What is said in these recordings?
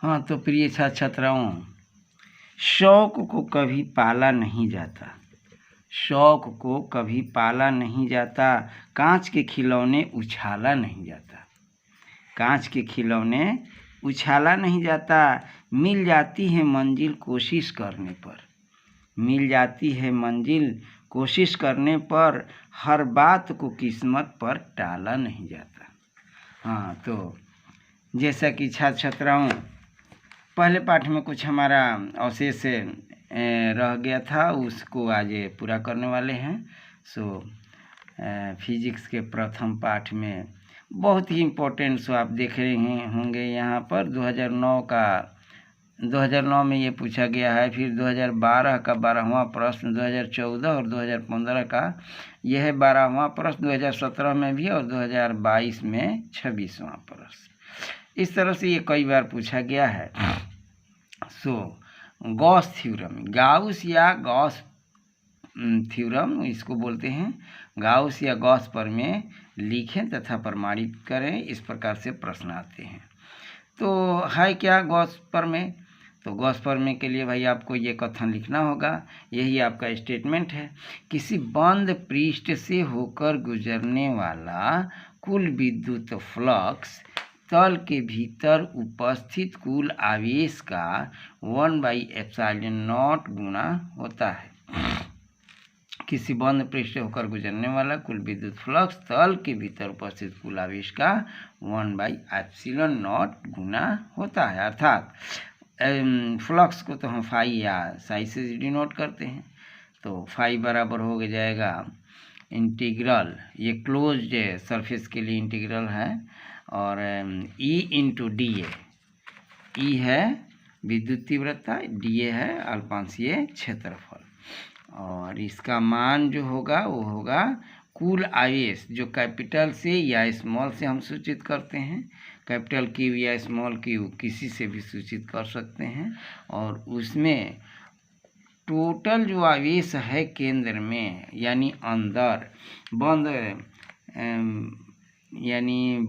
हाँ, तो प्रिय छात्र छात्राओं, शौक को कभी पाला नहीं जाता, शौक को कभी पाला नहीं जाता, कांच के खिलौने उछाला नहीं जाता, कांच के खिलौने उछाला नहीं जाता। मिल जाती है मंजिल कोशिश करने पर, मिल जाती है मंजिल कोशिश करने पर, हर बात को किस्मत पर टाला नहीं जाता। हाँ, तो जैसा कि छात्र छात्राओं पहले पाठ में कुछ हमारा अवशेष रह गया था, उसको आज पूरा करने वाले हैं। फिजिक्स के प्रथम पाठ में बहुत ही इम्पोर्टेंट सो आप देख रहे होंगे यहाँ पर 2009 में ये पूछा गया है, फिर 2012 का 12वां प्रश्न, 2014 और 2015 का यह है 12वां प्रश्न, 2017 में भी और 2022 में 26वां प्रश्न। इस तरह से ये कई बार पूछा गया है। गॉस थ्योरम, गाउस या गॉस थ्योरम इसको बोलते हैं। गाउस या गॉस प्रमेय लिखें तथा प्रमाणित करें, इस प्रकार से प्रश्न आते हैं। तो है क्या गॉस प्रमेय? तो गॉस प्रमेय के लिए भाई आपको ये कथन लिखना होगा, यही आपका स्टेटमेंट है। किसी बंद पृष्ठ से होकर गुजरने वाला कुल विद्युत फ्लक्स तल के भीतर उपस्थित कुल आवेश का 1/ε0 गुना होता है। किसी बंद पृष्ठ से होकर गुजरने वाला कुल विद्युत फ्लक्स तल के भीतर उपस्थित कुल आवेश का 1/ε0 गुना होता है। अर्थात फ्लक्स को तो हम फाई या साई से डिनोट करते हैं। तो फाई बराबर हो जाएगा इंटीग्रल, ये क्लोज्ड सरफेस के लिए इंटीग्रल है, और E इंटू डी ई है विद्युत तीव्रता, डी है अल्पांशीय क्षेत्रफल, और इसका मान जो होगा वो होगा कुल आवेश, जो कैपिटल से या स्मॉल से हम सूचित करते हैं। कैपिटल क्यू या स्मॉल क्यू किसी से भी सूचित कर सकते हैं, और उसमें टोटल जो आवेश है केंद्र में यानी अंदर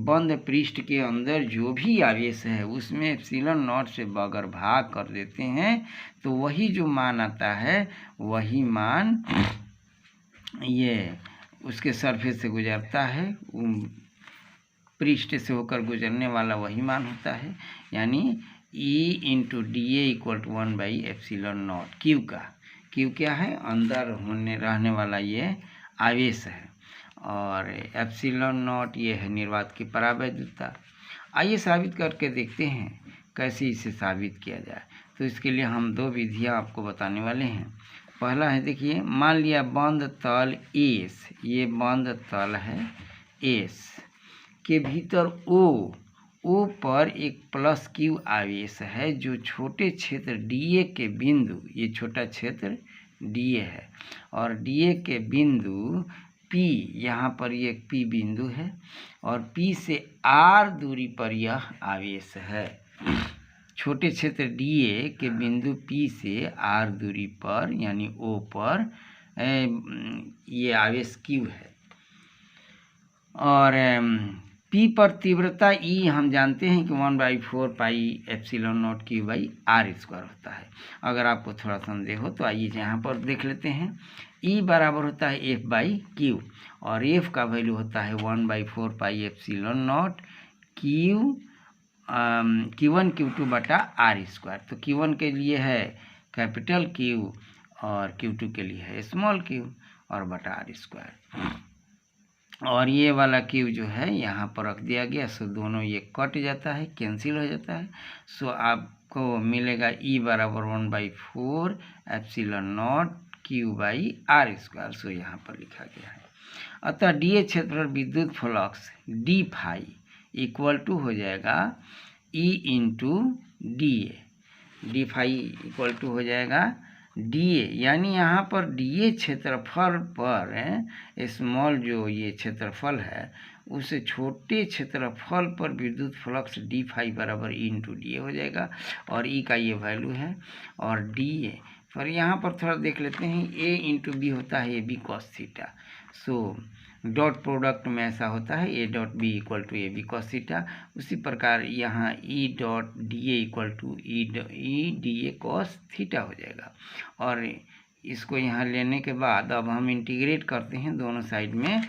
बंद पृष्ठ के अंदर जो भी आवेश है उसमें ε0 से बगर भाग कर देते हैं, तो वही जो मान आता है वही मान ये उसके सरफेस से गुजरता है, पृष्ठ से होकर गुजरने वाला वही मान होता है। यानी E into D A equal to 1/ε0। Q क्या है? अंदर रहने वाला ये आवेश है, और ε0 ये है निर्वात की परावैद्युतता। आइए साबित करके देखते हैं कैसे इसे साबित किया जाए। तो इसके लिए हम दो विधियां आपको बताने वाले हैं। पहला है, देखिए, मान लिया बंद तल एस, ये बंद तल है एस के भीतर ओ पर एक प्लस क्यू आवेश है जो छोटे क्षेत्र डीए के बिंदु, ये छोटा क्षेत्र डीए है, और डीए के बिंदु पी, यहाँ पर ये पी बिंदु है, और पी से आर दूरी पर यह आवेश है। छोटे क्षेत्र डीए के बिंदु पी से आर दूरी पर यानी ओ पर ये आवेश क्यू है, और पी पर तीव्रता ई हम जानते हैं कि 1/4πε0q/r² होता है। अगर आपको थोड़ा संदेह हो तो आइए यहाँ पर देख लेते हैं। ई बराबर होता है F/Q, और F का वैल्यू होता है 1/4πε0 Q1 Q2/r²। तो Q1 के लिए है कैपिटल Q और Q2 के लिए है स्मॉल Q और बटा r²। और ये वाला Q जो है यहाँ पर रख दिया गया, सो दोनों ये कट जाता है, कैंसिल हो जाता है। सो आपको मिलेगा E बराबर 1/4ε0 Q/r²। सो यहाँ पर लिखा गया है। अतः डीए क्षेत्र पर विद्युत flux D phi equal to हो जाएगा E into D A. D phi equal to हो जाएगा डीए, यानी यहाँ पर डीए क्षेत्रफल पर स्मॉल जो ये क्षेत्रफल है उस छोटे क्षेत्रफल पर विद्युत फ्लक्स डी फाई बराबर ई इंटू डी ए हो जाएगा, और ई का ये वैल्यू है, और डी ए पर यहाँ पर थोड़ा देख लेते हैं, ए इंटू बी होता है A B cos theta. So dot product में ऐसा होता है A dot B equal to A B cos theta. उसी प्रकार यहाँ E dot D A equal to E D A cos theta हो जाएगा। और इसको यहाँ लेने के बाद अब हम इंटीग्रेट करते हैं दोनों साइड में,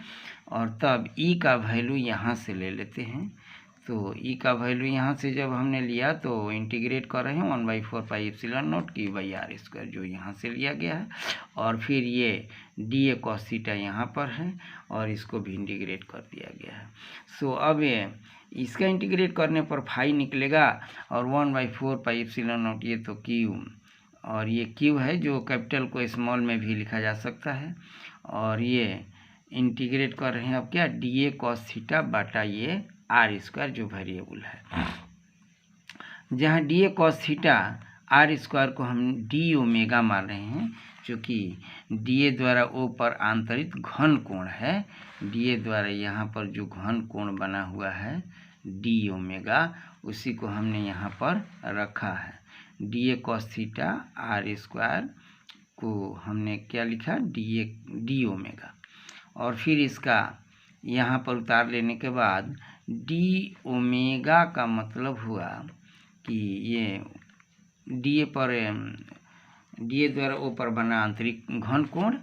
और तब ई का वैल्यू यहाँ से ले लेते हैं। तो ई का वैल्यू यहाँ से जब हमने लिया तो इंटीग्रेट कर रहे हैं 1/4 pi epsilon naught q by r square, जो यहाँ से लिया गया है। और फिर ये डी ए कॉस थीटा यहाँ पर है और इसको भी इंटीग्रेट कर दिया गया है। सो अब इसका इंटीग्रेट करने पर फाई निकलेगा और 1/4 पाई एप्सिलॉन नॉट, ये तो क्यू और ये क्यू है जो कैपिटल को स्मॉल में भी लिखा जा सकता है। और ये इंटीग्रेट कर रहे हैं अब क्या, डी ए कॉस थीटा बाटा ये आर स्क्वायर जो वेरिएबल है, जहाँ D A cos theta r square को हम डी ओमेगा मान रहे हैं, क्योंकि डी ए द्वारा ओ पर आंतरिक घन कोण है। डी ए द्वारा यहाँ पर जो घन कोण बना हुआ है डी ओमेगा, उसी को हमने यहाँ पर रखा है। D A cos theta r square को हमने क्या लिखा, डी ओमेगा। और फिर इसका यहाँ पर उतार लेने के बाद डी ओमेगा का मतलब हुआ कि ये डी ए द्वारा ओ पर बना आंतरिक घन कोण,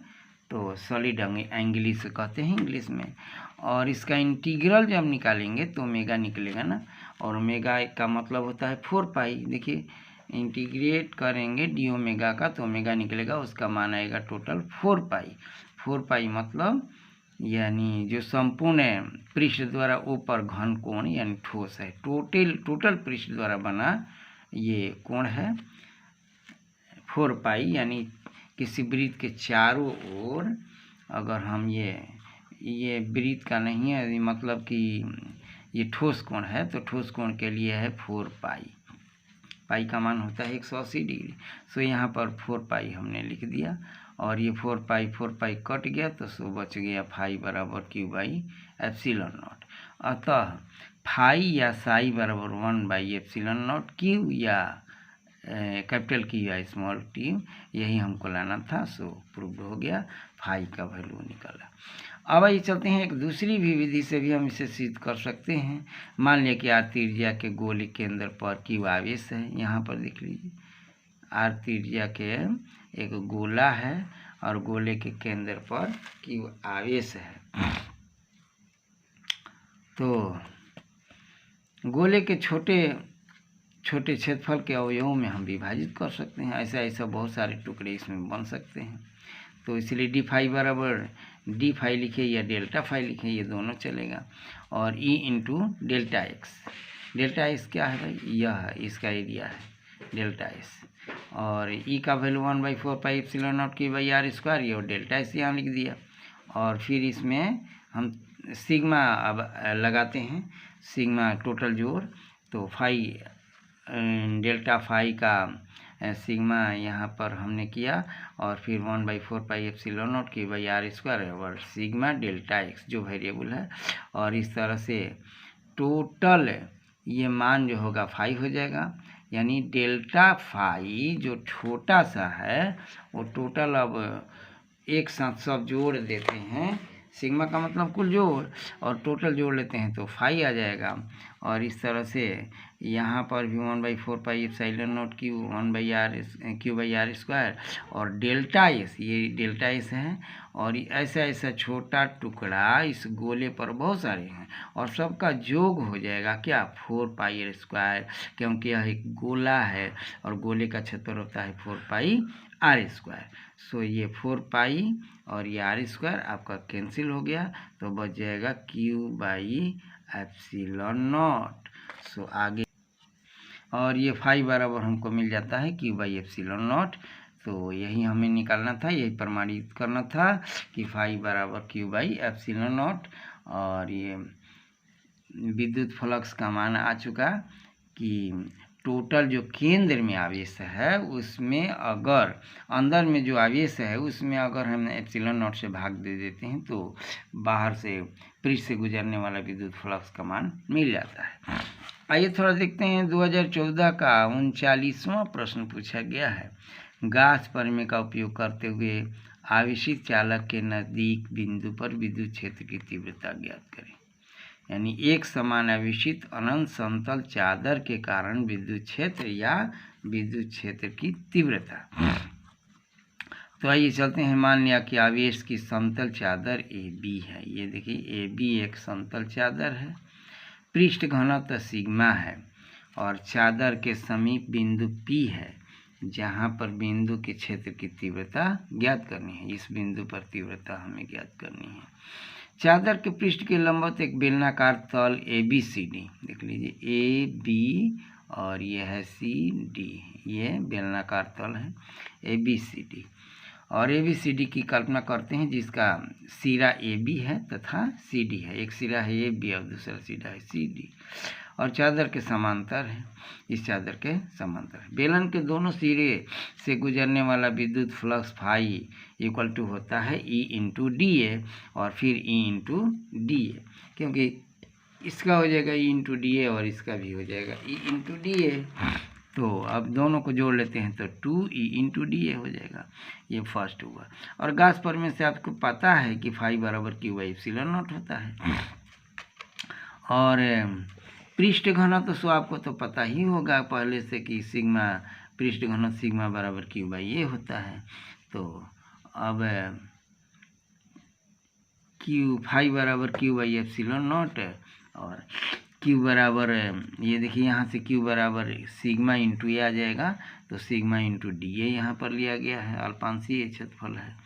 तो सॉलिड एंगल इसे कहते हैं इंग्लिश में। और इसका इंटीग्रल जब निकालेंगे तो ओमेगा निकलेगा ना, और ओमेगा का मतलब होता है 4 पाई। देखिए इंटीग्रेट करेंगे डी ओमेगा का तो ओमेगा निकलेगा, उसका मान आएगा टोटल 4 पाई। 4 पाई मतलब यानी जो संपूर्ण पृष्ठ द्वारा ऊपर घन कोण यानी ठोस है, टोटल पृष्ठ द्वारा बना ये कोण है 4 पाई। यानी किसी वृत्त के चारों ओर अगर हम ये वृत्त का नहीं है, मतलब कि ये ठोस कोण है, तो ठोस कोण के लिए है 4 पाई। पाई का मान होता है 180 डिग्री। सो यहाँ पर 4 पाई हमने लिख दिया, और ये 4 पाई कट गया तो सो बच गया फाई बराबर क्यू बाई एप्सिलॉन नॉट। अतः फाई या साई बराबर 1/एप्सिलॉन नॉट क्यू या कैपिटल क्यू या स्मॉल क्यू, यही हमको लाना था। सो प्रूव्ड हो गया, फाई का वैल्यू निकला। अब आइए चलते हैं एक दूसरी भी विधि से भी हम इसे सिद्ध कर सकते हैं। मान लिया कि आर त्रिज्या के गोले केंद्र पर क्यू आवेश है। यहाँ पर देख लीजिए आर त्रिज्या के एक गोला है और गोले के केंद्र पर क्यू आवेश है। तो गोले के छोटे छोटे क्षेत्रफल के अवयवों में हम विभाजित कर सकते हैं। ऐसा बहुत सारे टुकड़े इसमें बन सकते हैं। तो इसलिए डी फाई बराबर डी फाई लिखे या डेल्टा फाई लिखे, ये दोनों चलेगा। और E into delta x. Delta x क्या है भाई, यह इसका एरिया है डेल्टा एस। और ई का value 1/4 pi epsilon naught q by r square, ये और डेल्टा एस यहाँ लिख दिया। और फिर इसमें हम सिग्मा अब लगाते हैं, सिग्मा टोटल जोड़, तो फाई डेल्टा फाई का सिग्मा यहाँ पर हमने किया, और फिर 1/4 pi epsilon naught q by r square और सिग्मा डेल्टा एक्स जो वेरिएबल है। और इस तरह से टोटल ये मान जो होगा फाई हो जाएगा। यानी डेल्टा फाई जो छोटा सा है वो टोटल अब एक साथ सब जोड़ देते हैं, सिग्मा का मतलब कुल जोड़, और टोटल जोड़ लेते हैं तो फाई आ जाएगा। और इस तरह से यहाँ पर भी 1/4 pi epsilon naught Q 1/r square और डेल्टा एस, ये डेल्टा एस है। और ऐसा छोटा टुकड़ा इस गोले पर बहुत सारे हैं और सबका योग हो जाएगा क्या, 4 पाई आर स्क्वायर, क्योंकि यह एक गोला है और गोले का क्षेत्र होता है 4 पाई आर स्क्वायर। सो ये 4 पाई और ये आर स्क्वायर आपका कैंसिल हो गया, तो बच जाएगा क्यू बाई एप्सिलॉन नॉट। सो आगे और ये फाई बराबर हमको मिल जाता है क्यू बाई एप्सिलॉन नॉट। तो यही हमें निकालना था, यही प्रमाणित करना था कि फाई बराबर क्यू बाई एप्सिलॉन नॉट। और ये विद्युत फ्लक्स का मान आ चुका कि टोटल जो केंद्र में आवेश है उसमें अगर अंदर में जो आवेश है उसमें अगर हम एप्सिलॉन नॉट से भाग दे देते हैं तो बाहर से पृष्ठ से गुजरने वाला विद्युत फ्लक्स का मान मिल जाता है। आइए थोड़ा देखते हैं 2014 का 39वां प्रश्न पूछा गया है। गास प्रमेय का उपयोग करते हुए आवेशित चालक के नज़दीक बिंदु पर विद्युत क्षेत्र की तीव्रता ज्ञात करें। यानी एक समान आवेशित अनंत समतल चादर के कारण विद्युत क्षेत्र या विद्युत क्षेत्र की तीव्रता। तो आइए चलते हैं। मान लिया कि आवेश की समतल चादर AB है। ये देखिए AB एक समतल चादर है, पृष्ठ घनत्व सिग्मा है और चादर के समीप बिंदु P है जहाँ पर बिंदु के क्षेत्र की तीव्रता ज्ञात करनी है। इस बिंदु पर तीव्रता हमें ज्ञात करनी है। चादर के पृष्ठ के लंबवत एक बेलनाकार तल ABCD, देख लीजिए AB और यह है CD, ये बेलनाकार तल है ABCD। और ABCD की कल्पना करते हैं जिसका सिरा AB है तथा CD है। एक सिरा है AB और दूसरा सिरा है CD और चादर के समांतर है, इस चादर के समांतर। बेलन के दोनों सिरे से गुजरने वाला विद्युत फ्लक्स फाई इक्वल टू होता है E इंटू DA और फिर E इंटू DA, क्योंकि इसका हो जाएगा E इंटू DA और इसका भी हो जाएगा E इंटू DA। तो अब दोनों को जोड़ लेते हैं तो 2E इंटू DA हो जाएगा। ये फर्स्ट हुआ। और गास पर में से आपको पता है कि फाई बराबर Q/ε0 होता है। और पृष्ठ घनत्व तो आपको तो पता ही होगा पहले से कि सिग्मा, पृष्ठ घनत्व सिग्मा बराबर Q/A होता है। तो अब फाई बराबर Q/ε0 और Q बराबर, ये देखिए यहाँ से Q बराबर सिग्मा इंटू A आ जाएगा, तो सिग्मा इंटू DA यहाँ पर लिया गया है, अल्पांशीय क्षेत्रफल है।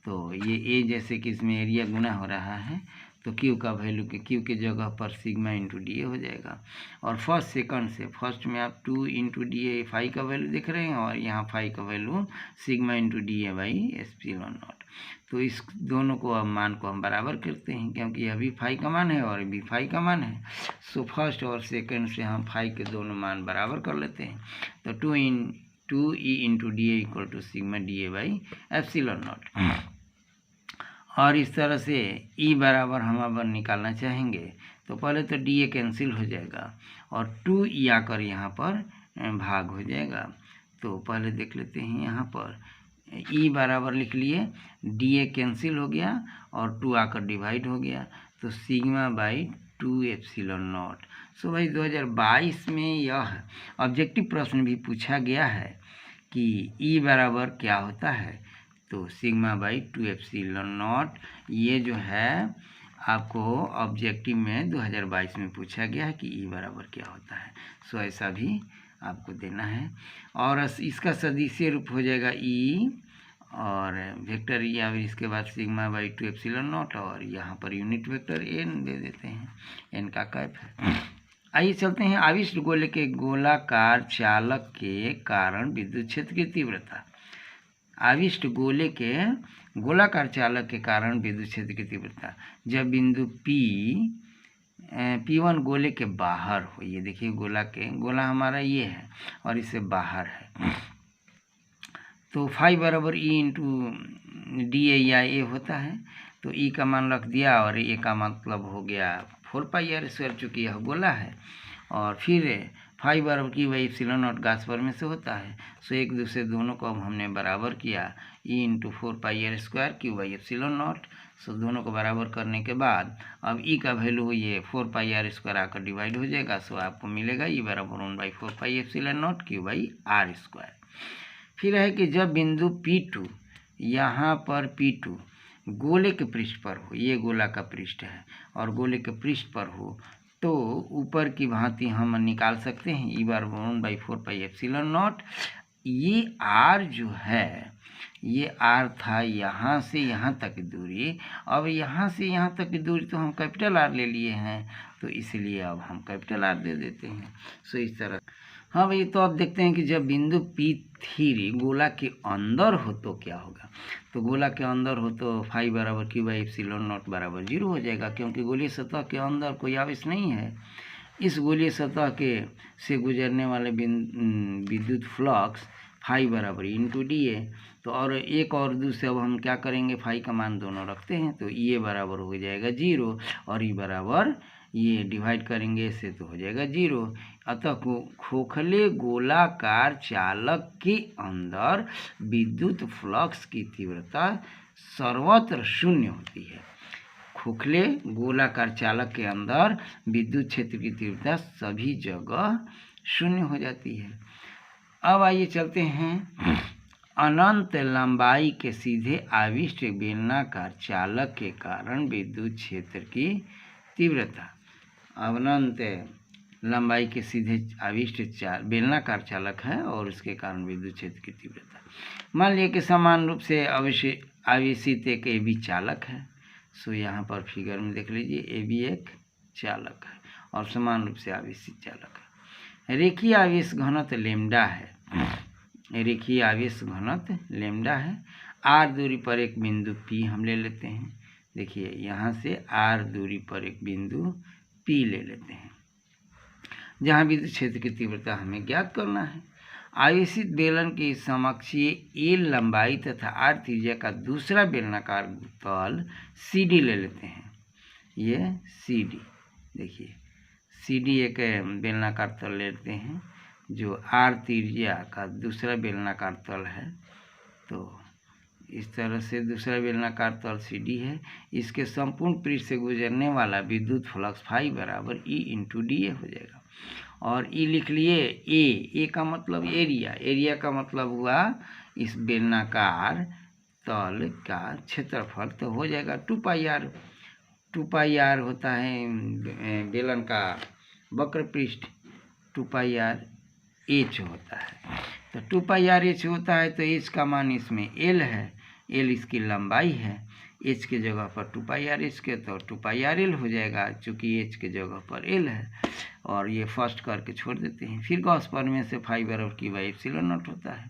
तो ये A जैसे कि इसमें एरिया गुना हो रहा है तो Q का वैल्यू के Q के जगह पर सिग्मा इंटू DA हो जाएगा। और फर्स्ट सेकंड से, फर्स्ट में आप 2 इंटू DA फाई का वैल्यू देख रहे हैं और यहाँ फाई का वैल्यू सिग्मा इंटू DA/ε0। तो इस दोनों को अब मान को हम बराबर करते हैं क्योंकि यह भी फाई का मान है और भी फाई का मान है। सो फर्स्ट और सेकंड से हम फाई के दोनों मान बराबर कर लेते हैं। तो 2E into DA equal to sigma DA/ε0। और इस तरह से E बराबर हम अब निकालना चाहेंगे तो पहले तो DA कैंसिल हो जाएगा और 2E आकर यहाँ पर भाग हो जाएगा। तो पहले देख लेते हैं, यहाँ पर E बराबर लिख लिए, DA कैंसिल हो गया और 2 आकर डिवाइड हो गया, तो सिग्मा/2ε0। सो भाई 2022 में यह ऑब्जेक्टिव प्रश्न भी पूछा गया है कि E बराबर क्या होता है। तो सिग्मा/2ε0 ये जो है आपको ऑब्जेक्टिव में 2022 में पूछा गया है कि E बराबर क्या होता है। सो ऐसा भी आपको देना है। और इसका सदिशीय रूप हो जाएगा E और वेक्टर E और इसके बाद सिग्मा/2ε0 और यहाँ पर यूनिट वेक्टर n दे देते हैं, n का कैप है। आइए चलते हैं। आविष्ट गोले के गोलाकार चालक के कारण विद्युत क्षेत्र की तीव्रता। आविष्ट गोले के गोलाकार चालक के कारण विद्युत क्षेत्र की तीव्रता जब बिंदु P1 गोले के बाहर हो। ये देखिए गोला हमारा ये है और इससे बाहर है, तो फाई बराबर E इंटू DA या A होता है। तो E का मान रख दिया और A का मतलब हो गया 4πr², चूँकि यह गोला है। और फिर फाई बराबर Q/ε0 गास पर में से होता है। सो एक दूसरे दोनों को अब हमने बराबर किया, E इंटू 4πr² Q/ε0। सो दोनों को बराबर करने के बाद अब E का वैल्यू ये 4πr² आकर डिवाइड हो जाएगा। सो आपको मिलेगा E बराबर 1/4πε0 Q/r²। फिर है कि जब बिंदु P2, यहाँ पर P2 गोले के पृष्ठ पर हो, ये गोला का पृष्ठ है और गोले के पृष्ठ पर हो, तो ऊपर की भांति हम निकाल सकते हैं E बराबर 1/4πε0। ये R जो है, ये R था यहाँ से यहाँ तक की दूरी। अब यहाँ से यहाँ तक की दूरी तो हम कैपिटल R ले लिए हैं, तो इसलिए अब हम कैपिटल R दे देते हैं। सो इस तरह। हाँ भाई, तो अब देखते हैं कि जब बिंदु P3 गोला के अंदर हो तो क्या होगा। तो गोला के अंदर हो तो फाई बराबर Q/ε0 बराबर 0 हो जाएगा, क्योंकि गोलीय सतह के अंदर कोई आवेश नहीं है। इस गोलीय सतह के से गुजरने वाले विद्युत फ्लक्स फाई बराबर इंटू DA। तो और एक और दूसरे अब हम क्या करेंगे, फाई का मान दोनों रखते हैं, तो E बराबर हो जाएगा 0 और E बराबर ये डिवाइड करेंगे इससे तो हो जाएगा 0। अतः खोखले गोलाकार चालक के अंदर विद्युत फ्लक्स की तीव्रता सर्वत्र शून्य होती है। खोखले गोलाकार चालक के अंदर विद्युत क्षेत्र की तीव्रता सभी जगह शून्य हो जाती है। अब आइए चलते हैं अनंत लंबाई के सीधे आविष्ट बेलनाकार चालक के कारण विद्युत क्षेत्र की तीव्रता। अनंत लंबाई के सीधे आविष्ट बेलनाकार चालक है और उसके कारण विद्युत क्षेत्र की तीव्रता। मान लिया कि समान रूप से आवेशित एक ए बी चालक है। सो यहाँ पर फिगर में देख लीजिए ए बी एक चालक है और समान रूप से आवेशित चालक है। रेखीय आवेश घनत्व लेमडा है। रेखीय आवेश घनत्व लेमडा है। आर दूरी पर एक बिंदु पी हम ले लेते हैं। देखिए यहाँ से आर दूरी पर एक बिंदु पी ले लेते हैं जहाँ विद्युत क्षेत्र की तीव्रता हमें ज्ञात करना है। आवेशित बेलन की समकक्षीय एल लंबाई तथा आर त्रिज्या का दूसरा बेलनाकार तल सी डी ले लेते हैं। ये सी डी, देखिए सी डी एक बेलनाकार तल लेते हैं जो आर त्रिज्या का दूसरा बेलनाकार तल है। तो इस तरह से दूसरा बेलनाकार तल सी डी है। इसके संपूर्ण पृष्ठ से गुजरने वाला विद्युत फ्लक्स फाई बराबर ई इंटू डी ए हो जाएगा। और ई लिख लिए ए का मतलब एरिया, एरिया का मतलब हुआ इस बेलनाकार तल का क्षेत्रफल। तो हो जाएगा 2 पाई आर। 2 पाई आर होता है बेलन का वक्र पृष्ठ, 2 पाई आर एच होता है। तो 2 पाई आर एच होता है तो एच का मान इसमें एल है, एल इसकी लंबाई है। एच के जगह पर 2 पाई आर एच के तो 2 पाई आर एल हो जाएगा चूँकि एच के जगह पर एल है। और ये फर्स्ट करके छोड़ देते हैं। फिर गॉस परमेय से फाई बराबर की बाई एप्सिलॉन नॉट होता है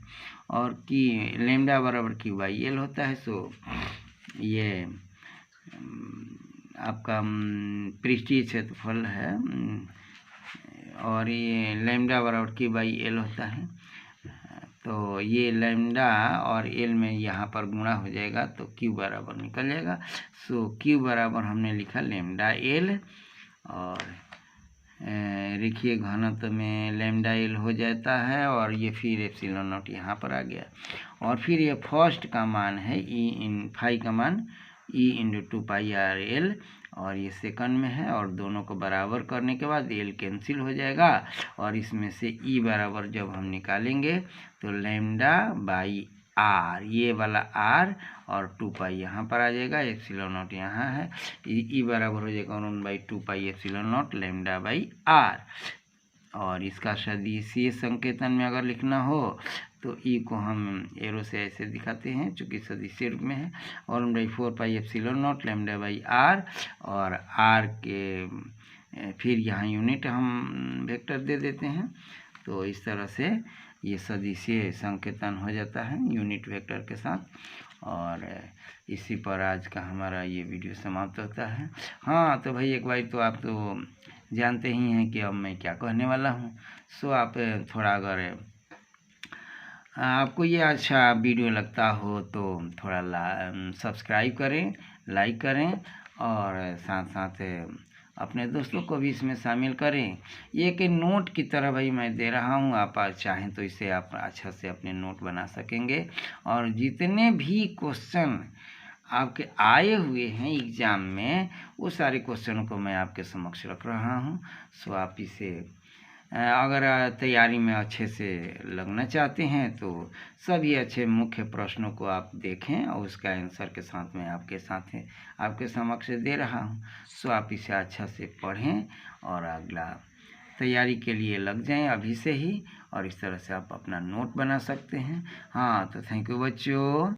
और की लेमडा बराबर की बाई एल होता है। सो ये आपका पृष्ठीय क्षेत्रफल है और ये लेमडा बराबर की बाई एल होता है। तो ये लेमडा और एल में यहाँ पर गुणा हो जाएगा तो क्यू बराबर निकल जाएगा। सो क्यू बराबर हमने लिखा लेमडा एल और रेखीय घनत्व में लेमडा एल हो जाता है और ये फिर एप्सिलॉन नॉट यहाँ पर आ गया। और फिर ये फर्स्ट का मान है ई इन फाई का मान ई इंटू 2 पाई आर एल और ये सेकंड में है और दोनों को बराबर करने के बाद एल कैंसिल हो जाएगा और इसमें से ई बराबर जब हम निकालेंगे तो लेमडा बाई आर, ये वाला आर और 2 पाई यहाँ पर आ जाएगा, एप्सिलॉन नॉट यहाँ है। ई बराबर हो जाएगा 1/2 pi epsilon naught lambda by r. और इसका सदिशीय संकेतन में अगर लिखना हो तो ई को हम एरो से ऐसे दिखाते हैं चूँकि सदिशीय रूप में है। और 1/4 pi epsilon naught lambda by r और आर के फिर यहाँ यूनिट हम वेक्टर दे देते हैं। तो इस तरह से ये सदिशीय संकेतन हो जाता है यूनिट वेक्टर के साथ। और इसी पर आज का हमारा ये वीडियो समाप्त होता है। हाँ तो भाई एक बार तो आप तो जानते ही हैं कि अब मैं क्या कहने वाला हूँ। सो आप थोड़ा अगर आपको ये अच्छा वीडियो लगता हो तो थोड़ा सब्सक्राइब करें, लाइक करें और साथ साथ अपने दोस्तों को भी इसमें शामिल करें। ये कि नोट की तरह भाई मैं दे रहा हूँ, आप चाहें तो इसे आप अच्छा से अपने नोट बना सकेंगे। और जितने भी क्वेश्चन आपके आए हुए हैं एग्ज़ाम में वो सारे क्वेश्चनों को मैं आपके समक्ष रख रहा हूँ। सो आप इसे अगर तैयारी में अच्छे से लगना चाहते हैं तो सभी अच्छे मुख्य प्रश्नों को आप देखें और उसका आंसर के साथ में आपके समक्ष दे रहा हूँ। सो आप इसे अच्छा से पढ़ें और अगला तैयारी के लिए लग जाएं अभी से ही और इस तरह से आप अपना नोट बना सकते हैं। हाँ तो थैंक यू बच्चों।